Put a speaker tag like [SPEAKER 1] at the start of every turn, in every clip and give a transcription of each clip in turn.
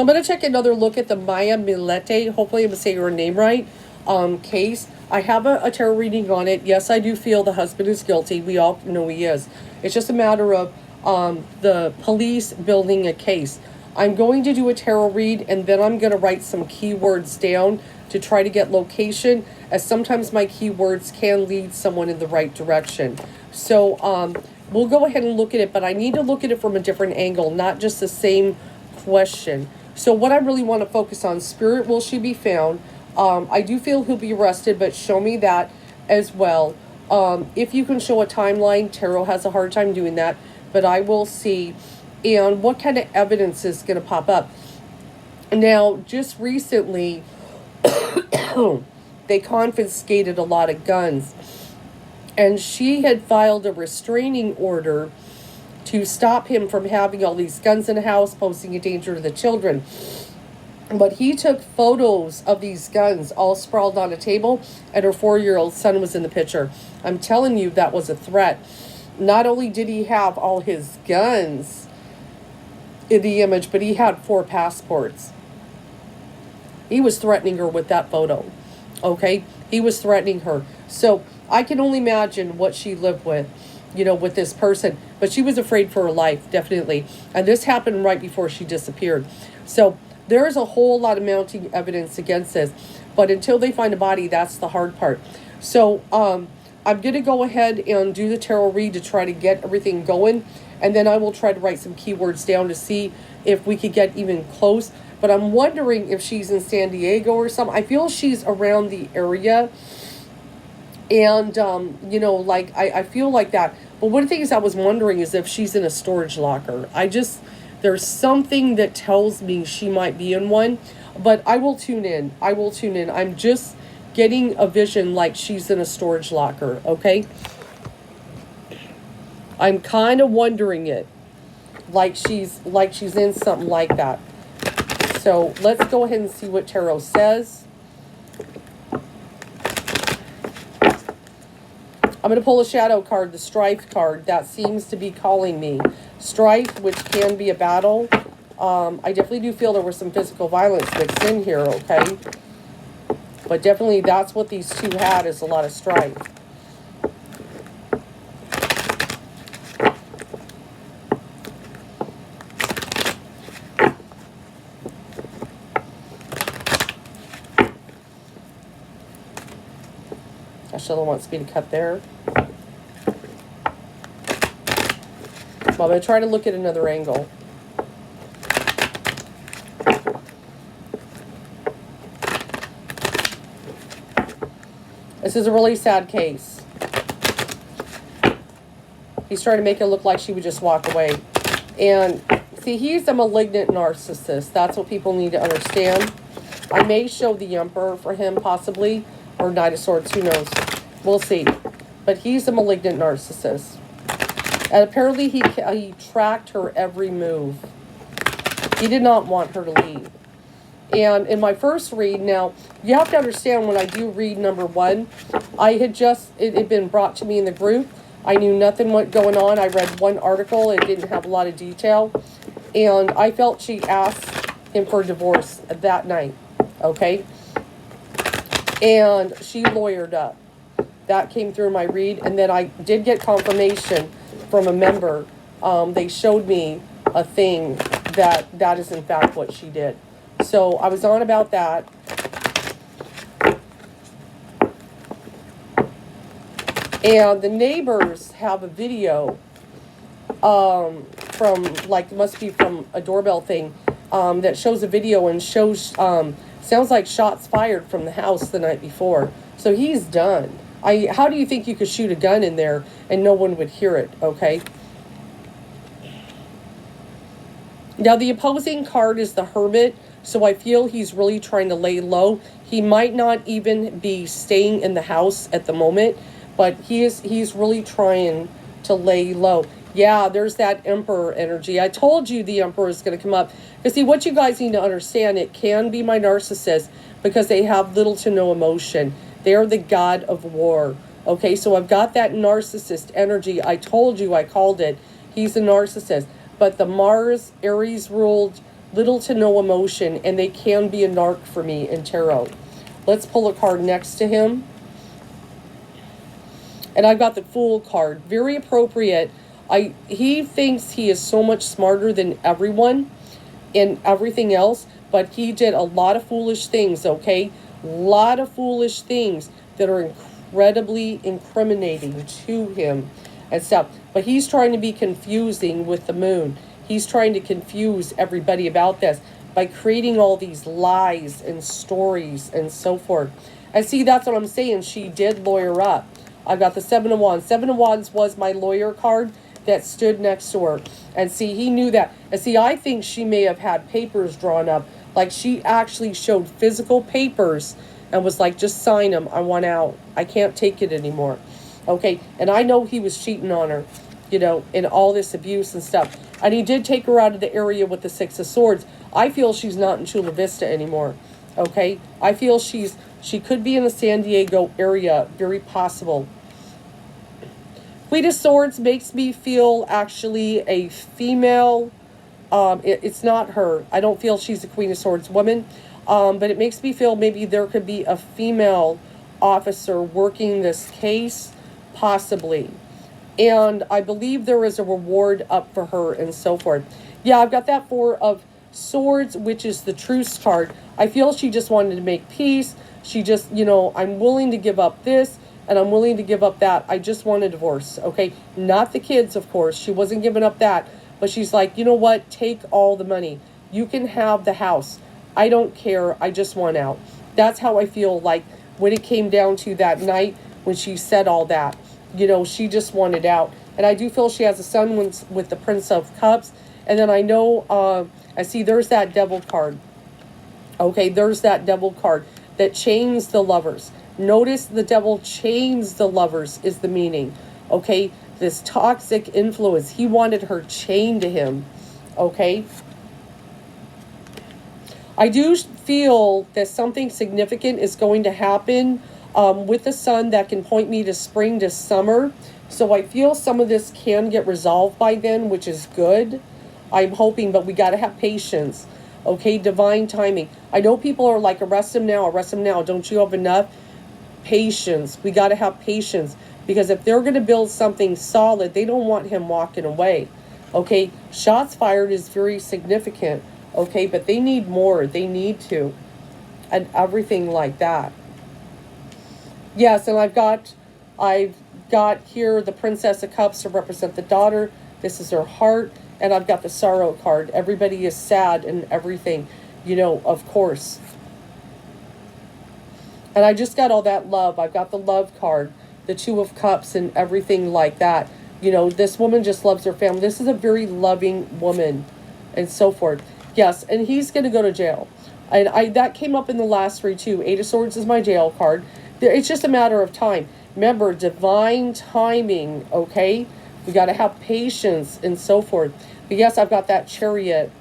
[SPEAKER 1] I'm going to take another look at the Maya Millette, hopefully I'm saying her name right, case. I have a tarot reading on it. Yes, I do feel the husband is guilty. We all know he is. It's just a matter of the police building a case. I'm going to do a tarot read, and then I'm going to write some keywords down to try to get location, as sometimes my keywords can lead someone in the right direction. So we'll go ahead and look at it, but I need to look at it from a different angle, not just the same question. So what I really want to focus on, Spirit, will she be found? I do feel he'll be arrested, but show me that as well. If you can show a timeline, tarot has a hard time doing that, but I will see. And what kind of evidence is going to pop up? Now, just recently, they confiscated a lot of guns. And she had filed a restraining order to stop him from having all these guns in the house, posing a danger to the children. But he took photos of these guns all sprawled on a table, and her 4-year-old son was in the picture. I'm telling you, that was a threat. Not only did he have all his guns in the image, but he had 4 passports. He was threatening her with that photo. Okay? He was threatening her. So I can only imagine what she lived with, with this person. But she was afraid for her life, definitely. And this happened right before she disappeared. So there is a whole lot of mounting evidence against this. But until they find a body, that's the hard part. So I'm going to go ahead and do the tarot read to try to get everything going. And then I will try to write some keywords down to see if we could get even close. But I'm wondering if she's in San Diego or something. I feel she's around the area. And, I feel like that. But one of the things I was wondering is if she's in a storage locker. There's something that tells me she might be in one. But I will tune in. I'm just getting a vision like she's in a storage locker, okay? I'm kind of wondering it. Like she's in something like that. So let's go ahead and see what tarot says. I'm going to pull a shadow card, the strife card. That seems to be calling me. Strife, which can be a battle. I definitely do feel there was some physical violence mixed in here, okay? But definitely that's what these two had, is a lot of strife. Sheila wants me to cut there. Well, I'm going to try to look at another angle. This is a really sad case. He's trying to make it look like she would just walk away. And see, he's a malignant narcissist. That's what people need to understand. I may show the Emperor for him, possibly, or Knight of Swords, who knows. We'll see. But he's a malignant narcissist. And apparently he tracked her every move. He did not want her to leave. And in my first read, now, you have to understand, when I do read number 1, it had been brought to me in the group. I knew nothing was going on. I read one article. It didn't have a lot of detail. And I felt she asked him for a divorce that night. Okay? And she lawyered up. That came through my read. And then I did get confirmation from a member. They showed me a thing that is in fact what she did. So I was on about that. And the neighbors have a video from, like, it must be from a doorbell thing, that shows a video and shows, sounds like shots fired from the house the night before. So he's done. How do you think you could shoot a gun in there and no one would hear it, okay? Now, the opposing card is the Hermit, so I feel he's really trying to lay low. He might not even be staying in the house at the moment, but he's really trying to lay low. Yeah, there's that Emperor energy. I told you the Emperor is going to come up. Because, see, what you guys need to understand, it can be my narcissist because they have little to no emotion. They're the god of war. Okay, so I've got that narcissist energy. I told you, I called it. He's a narcissist. But the Mars, Aries-ruled little to no emotion, and they can be a narc for me in tarot. Let's pull a card next to him. And I've got the Fool card. Very appropriate. He thinks he is so much smarter than everyone and everything else, but he did a lot of foolish things, okay? A lot of foolish things that are incredibly incriminating to him and stuff. But he's trying to be confusing with the moon. He's trying to confuse everybody about this by creating all these lies and stories and so forth. And see, that's what I'm saying. She did lawyer up. I got the Seven of Wands. Seven of Wands was my lawyer card that stood next to her. And see, he knew that. And see, I think she may have had papers drawn up. Like, she actually showed physical papers and was like, just sign them. I want out. I can't take it anymore. Okay, and I know he was cheating on her, you know, in all this abuse and stuff. And he did take her out of the area with the Six of Swords. I feel she's not in Chula Vista anymore. Okay, I feel she could be in the San Diego area, very possible. Queen of Swords makes me feel actually a female. It's not her. I don't feel she's a Queen of Swords woman. But it makes me feel maybe there could be a female officer working this case, possibly. And I believe there is a reward up for her and so forth. Yeah, I've got that Four of Swords, which is the Truce card. I feel she just wanted to make peace. She just, you know, I'm willing to give up this and I'm willing to give up that. I just want a divorce, okay? Not the kids, of course. She wasn't giving up that. But she's like, you know what? Take all the money. You can have the house. I don't care. I just want out. That's how I feel like when it came down to that night when she said all that. You know, she just wanted out. And I do feel she has a son with the Prince of Cups. And then I know, I see there's that Devil card. Okay, there's that Devil card that chains the lovers. Notice the Devil chains the lovers is the meaning. Okay, this toxic influence. He wanted her chained to him. Okay. I do feel that something significant is going to happen with the sun that can point me to spring to summer. So I feel some of this can get resolved by then, which is good. I'm hoping, but we got to have patience. Okay, divine timing. I know people are like, arrest him now, arrest him now. Don't you have enough? Patience. We got to have patience. Because if they're going to build something solid, they don't want him walking away. Okay, shots fired is very significant. Okay, but they need more. They need to. And everything like that. Yes, and I've got here the Princess of Cups to represent the daughter. This is her heart. And I've got the Sorrow card. Everybody is sad and everything. You know, of course. And I just got all that love. I've got the Love card. The Two of Cups and everything like that. You know, this woman just loves her family. This is a very loving woman. And so forth. Yes, and he's going to go to jail. And that came up in the last three too. Eight of Swords is my jail card. It's just a matter of time. Remember, divine timing, okay? We got to have patience and so forth. But yes, I've got that Chariot.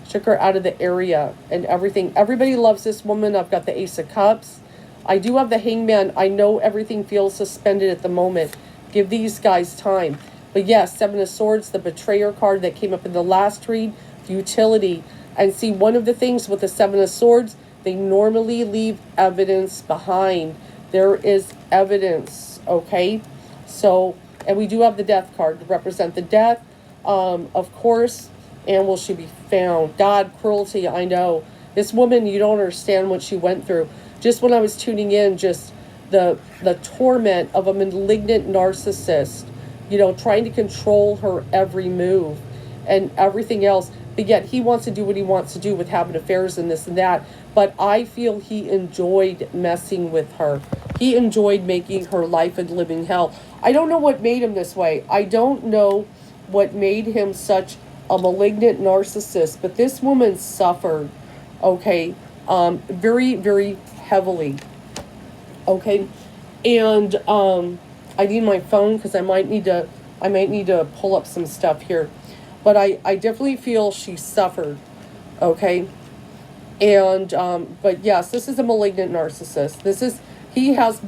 [SPEAKER 1] Took her out of the area and everything. Everybody loves this woman. I've got the Ace of Cups. I do have the Hangman. I know everything feels suspended at the moment. Give these guys time. But yes, Seven of Swords, the Betrayer card that came up in the last read. Futility. And see, one of the things with the Seven of Swords, they normally leave evidence behind. There is evidence, okay? So, and we do have the Death card to represent the death, of course. And will she be found? God, cruelty, I know. This woman, you don't understand what she went through. Just when I was tuning in, just the torment of a malignant narcissist, you know, trying to control her every move and everything else. But yet he wants to do what he wants to do with having affairs and this and that. But I feel he enjoyed messing with her. He enjoyed making her life a living hell. I don't know what made him this way. I don't know what made him such a malignant narcissist. But this woman suffered, okay, very, very heavily. Okay. And I need my phone because I might need to pull up some stuff here. But I definitely feel she suffered, okay? And, but yes, this is a malignant narcissist. He has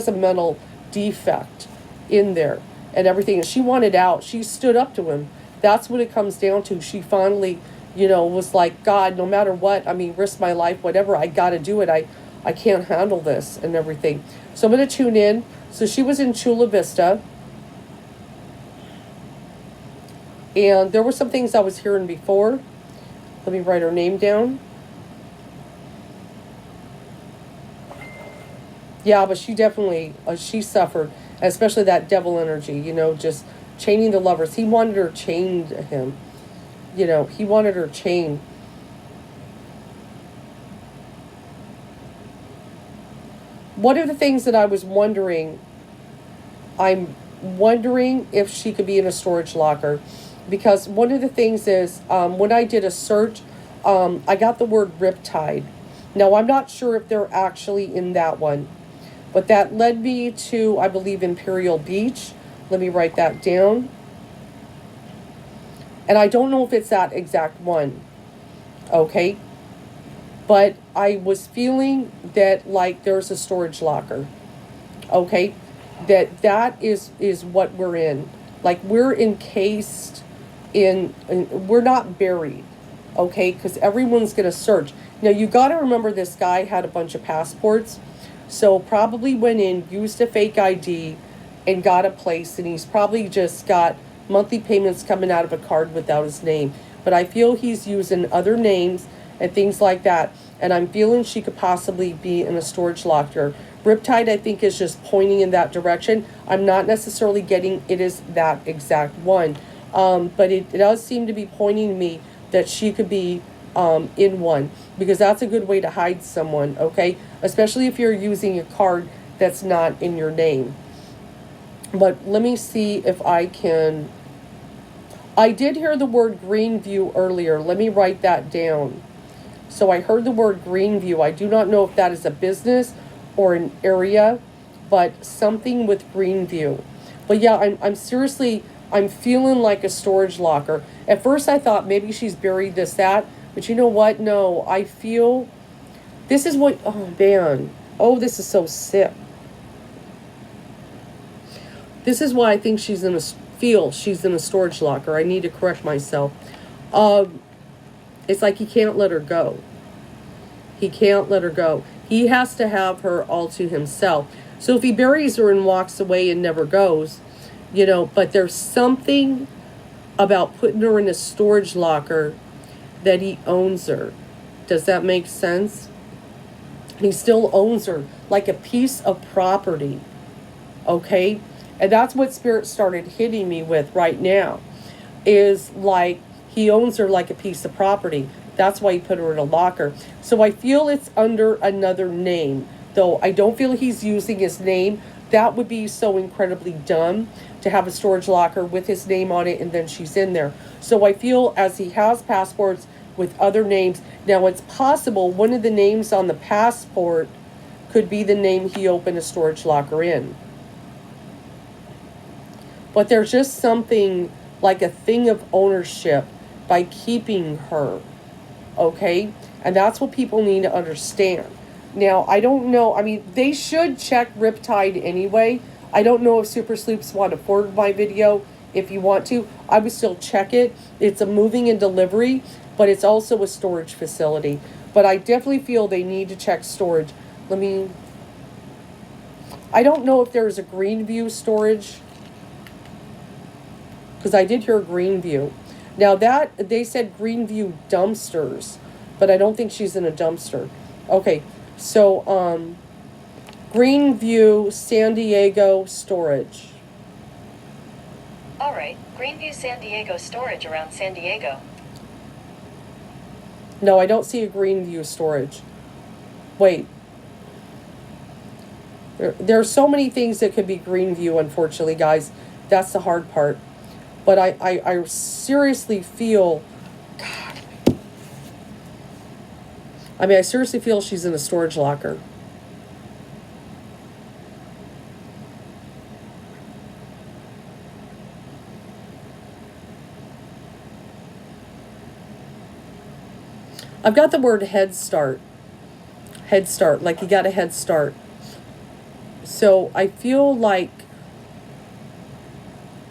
[SPEAKER 1] a mental defect in there and everything. And she wanted out. She stood up to him. That's what it comes down to. She finally, was like, God, no matter what, I mean, risk my life, whatever, I got to do it. I can't handle this and everything. So I'm going to tune in. So she was in Chula Vista. And there were some things I was hearing before. Let me write her name down. Yeah, but she definitely, she suffered, especially that devil energy, just chaining the lovers. He wanted her chained to him. He wanted her chained. One of the things that I was wondering, I'm wondering if she could be in a storage locker. Because one of the things is, when I did a search, I got the word riptide. Now, I'm not sure if they're actually in that one. But that led me to, I believe, Imperial Beach. Let me write that down. And I don't know if it's that exact one. Okay. But I was feeling that, like, there's a storage locker. Okay. That is what we're in. Like, we're encased in we're not buried. Okay. Because everyone's going to search. Now, you got to remember this guy had a bunch of passports. So probably went in, used a fake ID, and got a place. And he's probably just got monthly payments coming out of a card without his name. But I feel he's using other names and things like that. And I'm feeling she could possibly be in a storage locker. Riptide, I think, is just pointing in that direction. I'm not necessarily getting it is that exact one. But it does seem to be pointing me that she could be in one. Because that's a good way to hide someone, okay? Especially if you're using a card that's not in your name. But let me see if I can... I did hear the word Greenview earlier. Let me write that down. So I heard the word Greenview. I do not know if that is a business or an area, but something with Greenview. But yeah, I'm seriously, I'm feeling like a storage locker. At first I thought maybe she's buried this, that. But you know what? No, I feel... This is what... Oh, man. Oh, this is so sick. This is why I think she's in a... she's in a storage locker. I need to correct myself. It's like he can't let her go. He can't let her go. He has to have her all to himself. So if he buries her and walks away and never goes, but there's something about putting her in a storage locker that he owns her. Does that make sense? He still owns her like a piece of property. Okay? And that's what Spirit started hitting me with right now. Is like he owns her like a piece of property. That's why he put her in a locker. So I feel it's under another name. Though I don't feel he's using his name. That would be so incredibly dumb to have a storage locker with his name on it and then she's in there. So I feel as he has passports with other names. Now it's possible one of the names on the passport could be the name he opened a storage locker in. But there's just something like a thing of ownership by keeping her. Okay? And that's what people need to understand. Now, I don't know. I mean, they should check Riptide anyway. I don't know if Super Sleuths want to forward my video. If you want to, I would still check it. It's a moving and delivery, but it's also a storage facility. But I definitely feel they need to check storage. I don't know if there's a Greenview storage, because I did hear Greenview. Now that, they said Greenview dumpsters, but I don't think she's in a dumpster. Okay, so, Greenview, San Diego storage.
[SPEAKER 2] All right, Greenview, San Diego storage around San Diego.
[SPEAKER 1] No, I don't see a Greenview storage. Wait. There are so many things that could be Greenview, unfortunately, guys. That's the hard part. But I seriously feel... God. I mean, I seriously feel she's in a storage locker. I've got the word head start. Head start, like you got a head start. So I feel like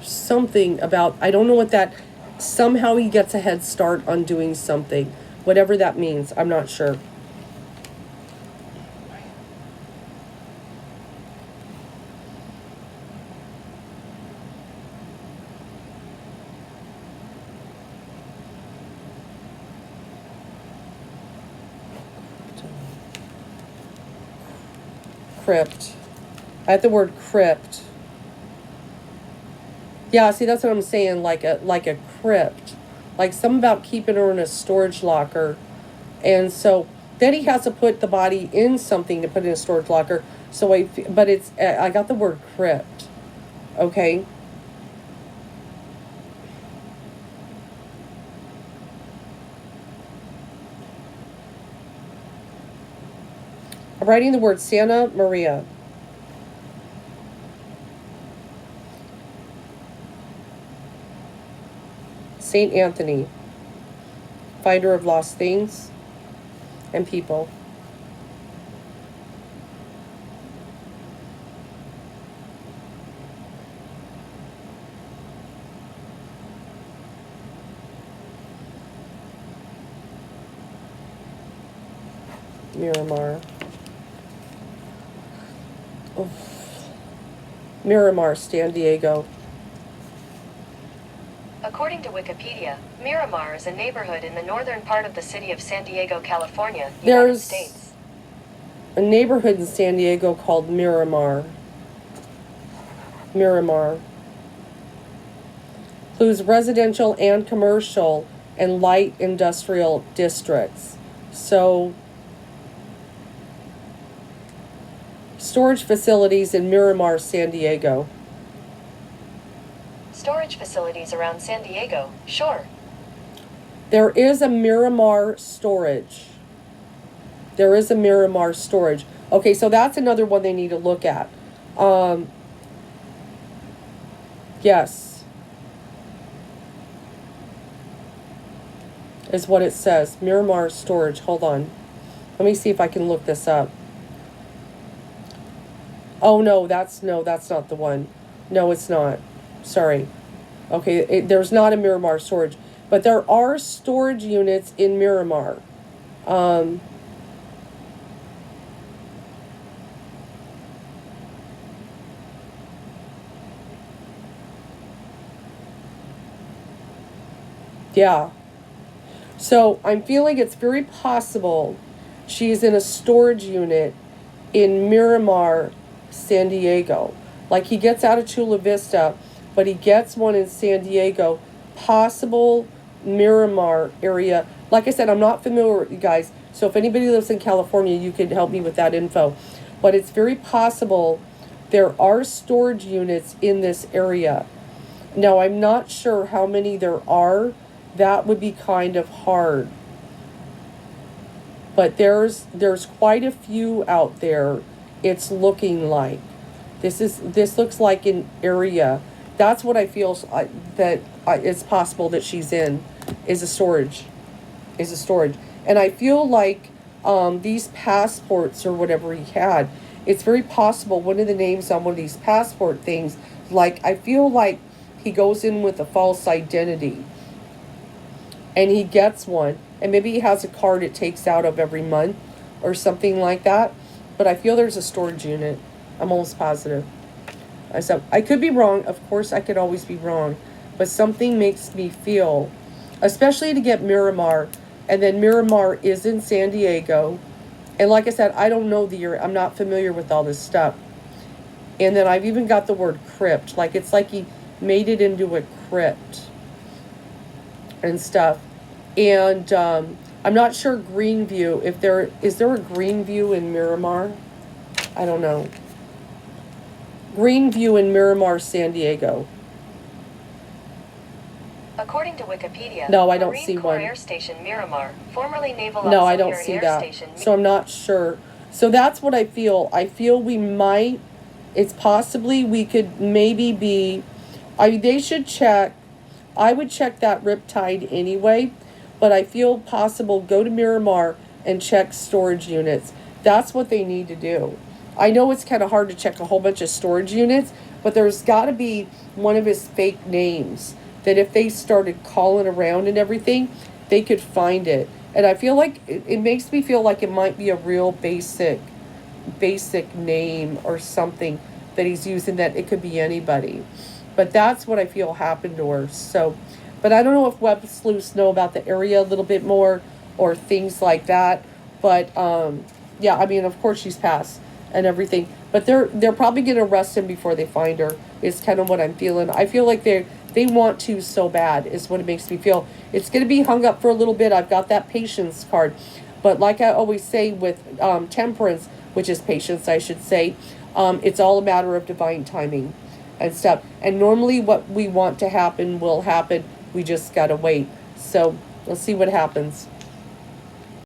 [SPEAKER 1] something about, I don't know what that, Somehow he gets a head start on doing something. Whatever that means, I'm not sure. Crypt. I have the word crypt. Yeah, see, that's what I'm saying, like a crypt. Like something about keeping her in a storage locker. And so then he has to put the body in something to put in a storage locker. So but I got the word crypt. Okay. I'm writing the word Santa Maria. Saint Anthony, finder of lost things and people. Miramar. Oh. Miramar, San Diego.
[SPEAKER 2] According to Wikipedia, Miramar is a neighborhood in the northern part of the city of San Diego, California, United
[SPEAKER 1] There's
[SPEAKER 2] States.
[SPEAKER 1] A neighborhood in San Diego called Miramar. Miramar. Includes residential and commercial and light industrial districts. So, storage facilities in Miramar, San Diego.
[SPEAKER 2] Storage facilities around San Diego, sure.
[SPEAKER 1] There is a Miramar storage. There is a Miramar storage. Okay, so that's another one they need to look at. Yes. Is what it says. Miramar storage. Hold on. Let me see if I can look this up. Oh, no, that's not the one. No, it's not. Sorry. Okay, there's not a Miramar storage. But there are storage units in Miramar. Yeah. So I'm feeling it's very possible she's in a storage unit in Miramar, San Diego. Like he gets out of Chula Vista, but he gets one in San Diego. Possible Miramar area. Like I said, I'm not familiar with you guys. So if anybody lives in California, you can help me with that info. But it's very possible there are storage units in this area. Now, I'm not sure how many there are. That would be kind of hard. But there's quite a few out there. It's looking like. This looks like an area. That's what I feel that it's possible that she's in is a storage. And I feel like these passports or whatever he had, it's very possible one of the names on one of these passport things, like I feel like he goes in with a false identity. And he gets one. And maybe he has a card it takes out of every month or something like that. But I feel there's a storage unit. I'm almost positive. I could be wrong. Of course, I could always be wrong. But something makes me feel, especially to get Miramar. And then Miramar is in San Diego. And like I said, I don't know the area. I'm not familiar with all this stuff. And then I've even got the word crypt. Like it's like he made it into a crypt. And stuff. And I'm not sure Greenview, is there a Greenview in Miramar? I don't know. Greenview in Miramar, San Diego.
[SPEAKER 2] According to Wikipedia,
[SPEAKER 1] no, I don't
[SPEAKER 2] Marine
[SPEAKER 1] see
[SPEAKER 2] Corps
[SPEAKER 1] one.
[SPEAKER 2] Air Station Miramar, formerly Naval
[SPEAKER 1] No, I
[SPEAKER 2] Auxiliary
[SPEAKER 1] don't see
[SPEAKER 2] Air
[SPEAKER 1] that.
[SPEAKER 2] Station.
[SPEAKER 1] So I'm not sure. So that's what I feel. I feel we might, it's possibly we could maybe be, they should check. I would check that Riptide anyway, but I feel possible go to Miramar and check storage units. That's what they need to do. I know it's kind of hard to check a whole bunch of storage units, but there's got to be one of his fake names that if they started calling around and everything, they could find it. And I feel like it makes me feel like it might be a real basic name or something that he's using, that it could be anybody. But that's what I feel happened to her. So, but I don't know if web sleuths know about the area a little bit more or things like that. But yeah, I mean, of course she's passed and everything. But they're probably gonna arrest him before they find her. Is kind of what I'm feeling. I feel like they want to so bad. Is what it makes me feel. It's gonna be hung up for a little bit. I've got that patience card. But like I always say with temperance, which is patience, I should say, it's all a matter of divine timing and stuff. And normally what we want to happen will happen. We just got to wait. So let's see what happens.